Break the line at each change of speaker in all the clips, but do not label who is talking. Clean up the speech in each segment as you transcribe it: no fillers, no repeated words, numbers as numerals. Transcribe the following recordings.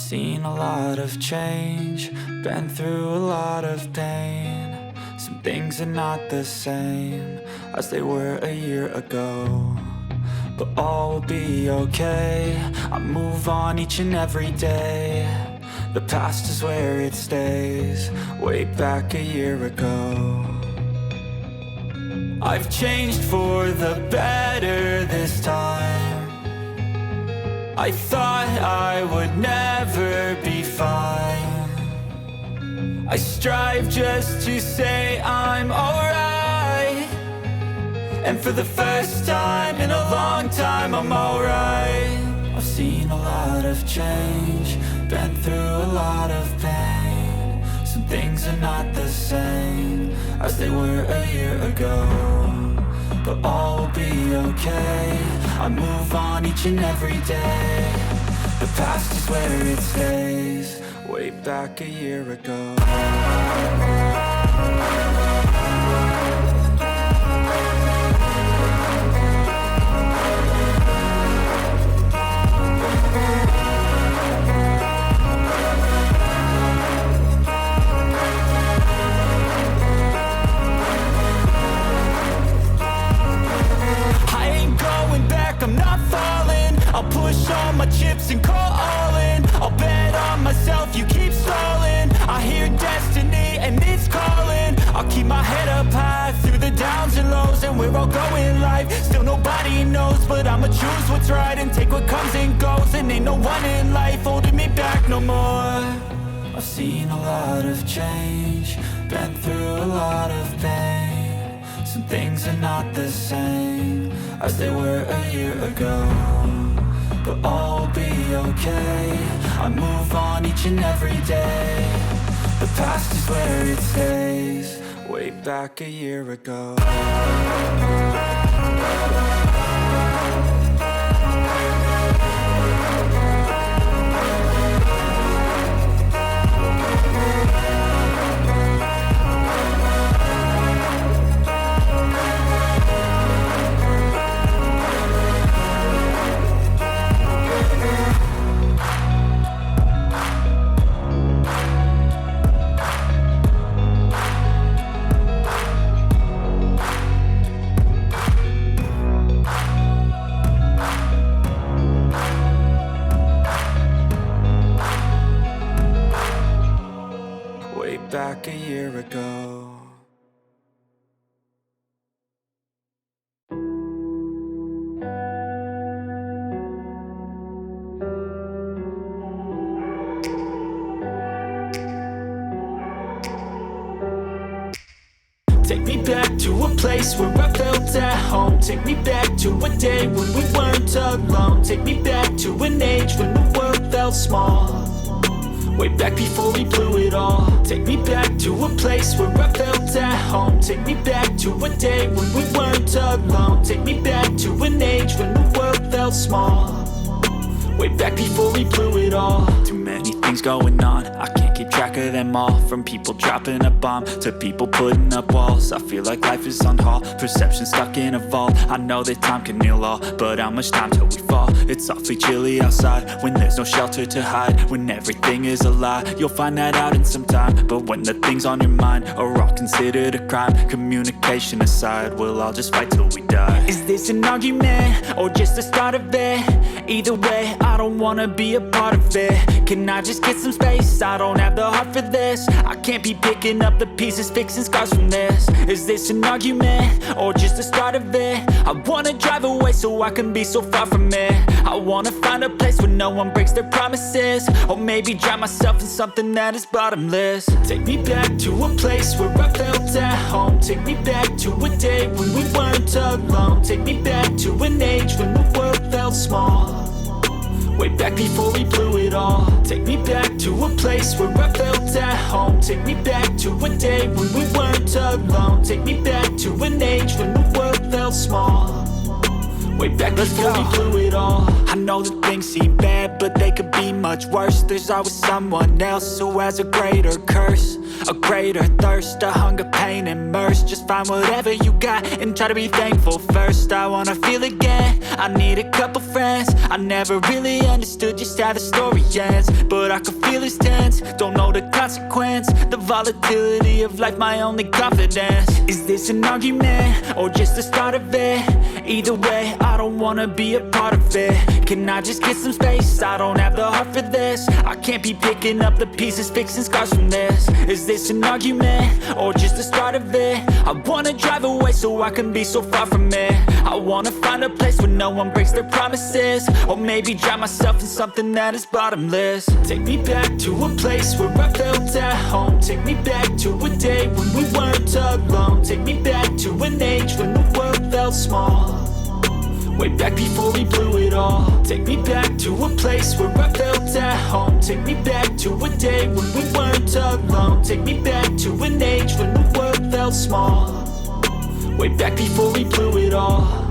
Seen a lot of change, been through a lot of pain. Some things are not the same as they were a year ago, but all will be okay. I move on each and every day. The past is where it stays, way back a year ago. I've changed for the better this time. I thought I would never be fine. I strive just to say I'm alright, and for the first time in a long time I'm alright. I've seen a lot of change, been through a lot of pain. Some things are not the same as they were a year ago, but all will be okay. I move on each and every day. The past is where it stays, way back a year ago. I'm not falling, I'll push all my chips and call all in. I'll bet on myself, you keep stalling. I hear destiny and it's calling. I'll keep my head up high through the downs and lows, and we're all going life. Still nobody knows, but I'ma choose what's right and take what comes and goes. And ain't no one in life holding me back no more. I've seen a lot of change, been through a lot of pain. Some things are not the same as they were a year ago, but all will be okay. I move on each and every day. The past is where it stays, way back a year ago. Back a year ago. Take me back to a place where I felt at home. Take me back to a day when we weren't alone. Take me back to an age when the world felt small, way back before we blew it all. Take me back to a place where I felt at home. Take me back to a day when we weren't alone. Take me back to an age when the world felt small, way back before we blew it all. Too many things going on, I can't keep track of them all. From people dropping a bomb to people putting up walls. I feel like life is on hold, perception stuck in a vault. I know that time can heal all, but how much time till we fall? It's awfully chilly outside when there's no shelter to hide. When everything is a lie, you'll find that out in some time. But when the things on your mind are all considered a crime, communication aside, we'll all just fight till we die. Is this an argument or just the start of it? Either way, I don't wanna be a part of it. Can I just get some space? I don't have the heart for this. I can't be picking up the pieces, fixing scars from this. Is this an argument or just the start of it? I wanna drive away so I can be so far from it. I wanna find a place where no one breaks their promises, or maybe drown myself in something that is bottomless. Take me back to a place where I felt at home. Take me back to a day when we weren't alone. Take me back to an age when the world felt small, way back before we blew it all. Take me back to a place where I felt at home. Take me back to a day when we weren't alone. Take me back to an age when the world felt small, way back before we blew it all. I know that things seem bad, but they could be much worse. There's always someone else who has a greater curse. A greater thirst, a hunger, pain, immersed. Just find whatever you got and try to be thankful first. I wanna feel again, I need a couple friends. I never really understood just how the story ends, but I can feel it's tense, don't know the consequence. The volatility of life, my only confidence. Is this an argument, or just the start of it? Either way, I don't wanna be a part of it. Can I just get some space? I don't have the heart for this. I can't be picking up the pieces, fixing scars from this. Is this an argument, or just the start of it? I wanna drive away so I can be so far from it. I wanna find a place where no one breaks their promises, or maybe drown myself in something that is bottomless. Take me back to a place where I felt at home. Take me back to a day when we weren't alone. Take me back to an age when the world felt small, way back before we blew it all. Take me back to a place where I felt at home. Take me back to a day when we weren't alone. Take me back to an age when the world felt small, way back before we blew it all.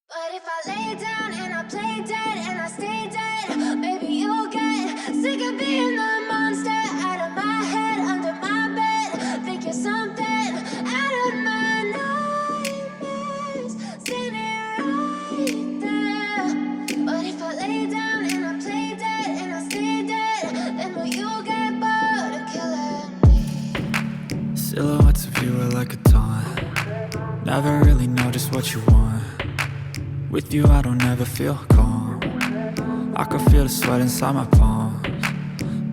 But if I lay down and I play dead and I stay dead, maybe you'll get sick of being the monster out of my head, under my bed. Think you're something out of my nightmares, standing right there. But if I lay down and I play dead and I stay dead, then will you get bored of killing me?
Silhouettes of you are like a taunt. Never really know just what you want. With you I don't ever feel calm. I can feel the sweat inside my palms.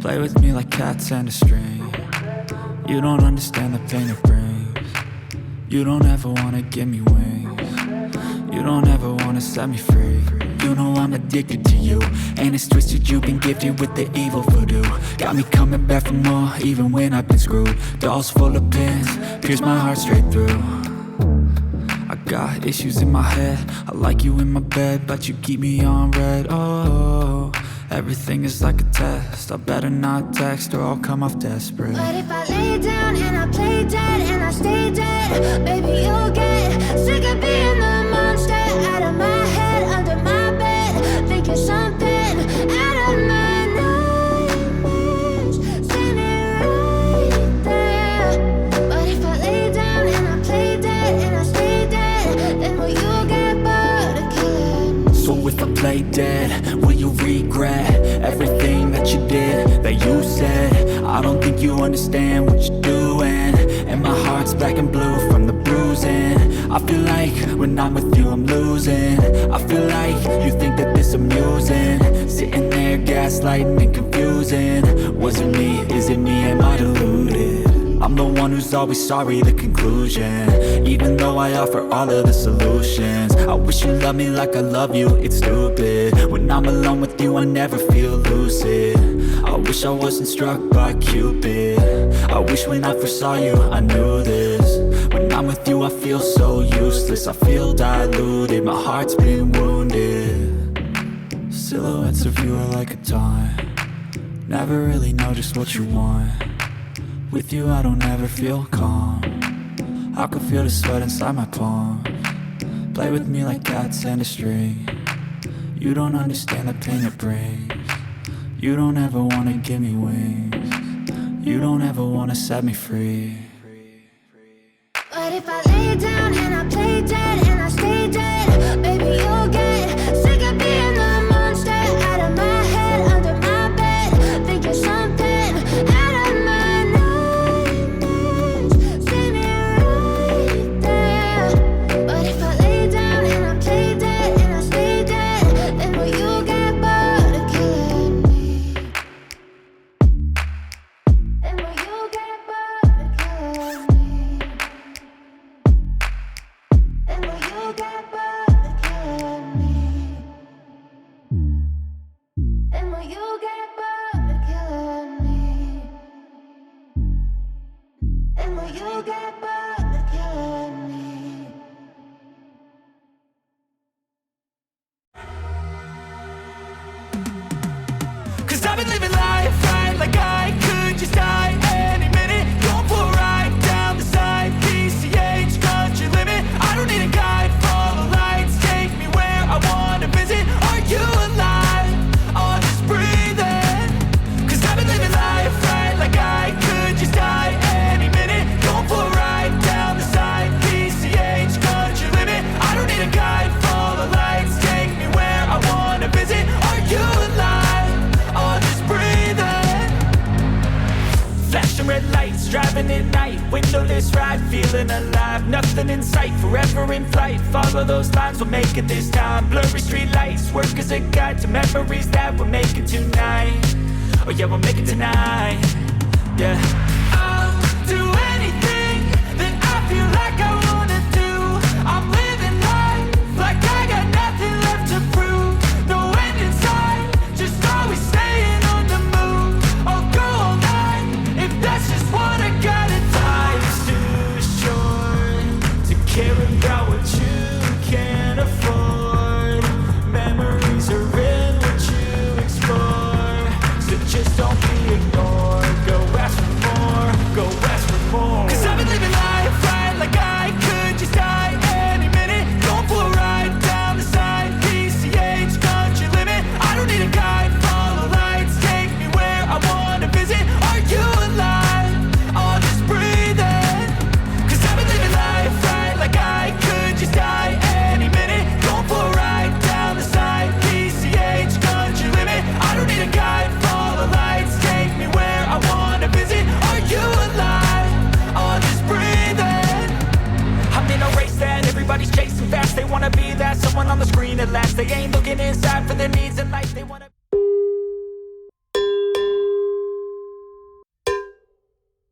Play with me like cats and a string. You don't understand the pain it brings. You don't ever wanna give me wings. You don't ever wanna set me free. You know I'm addicted to you, and it's twisted, you've been gifted with the evil voodoo. Got me coming back for more, even when I've been screwed. Dolls full of pins, pierce my heart straight through. I got issues in my head, I like you in my bed, but you keep me on red. Oh, everything is like a test. I better not text or I'll come off desperate.
But if I lay down and I play dead and I stay dead, maybe you'll get sick of being the monster out of my head, under my bed. Think you're something out of my nightmares, standing right there. But if I lay down and I play dead and I stay dead, then will you get bored of killing me?
So if I play dead, will you regret everything that you did, that you said? I don't think you understand what you're doing, and my heart's black and blue from the bruising. I feel like when I'm with you I'm losing. I feel like you think that this amusing, sitting there gaslighting and confusing. Was it me? Is it me? Am I deluded? I'm the one who's always sorry, the conclusion. Even though I offer all of the solutions, I wish you loved me like I love you, it's stupid. When I'm alone with you I never feel lucid. I wish I wasn't struck by Cupid. I wish when I first saw you I knew this. When I'm with you I feel so useless, I feel diluted, my heart's been wounded. Silhouettes of you are like a taunt. Never really know just what you want. With you I don't ever feel calm. I can feel the sweat inside my palms. Play with me like cats and a string. You don't understand the pain it brings. You don't ever wanna give me wings. You don't ever wanna set me free.
But if I lay down and I play dead and I stay dead, maybe you'll get sick of being the monster out of my head, under my bed. Think you're something out of my nightmares, standing right there. But if I lay down and I play dead and I stay dead, then will you get bored of killing me? Then will you get bored of killing me?
nothing in sight, forever in flight. Follow those lines, we'll make it this time. Blurry street lights, work as a guide to memories that we're making tonight. Oh yeah, we'll make it tonight. Yeah, I'll do anything that I feel like I wanna do. I'm living life like I got nothing left to prove. No end in sight, just always staying on the move. I'll go all night if that's just what I gotta do. Life's too short to care about what you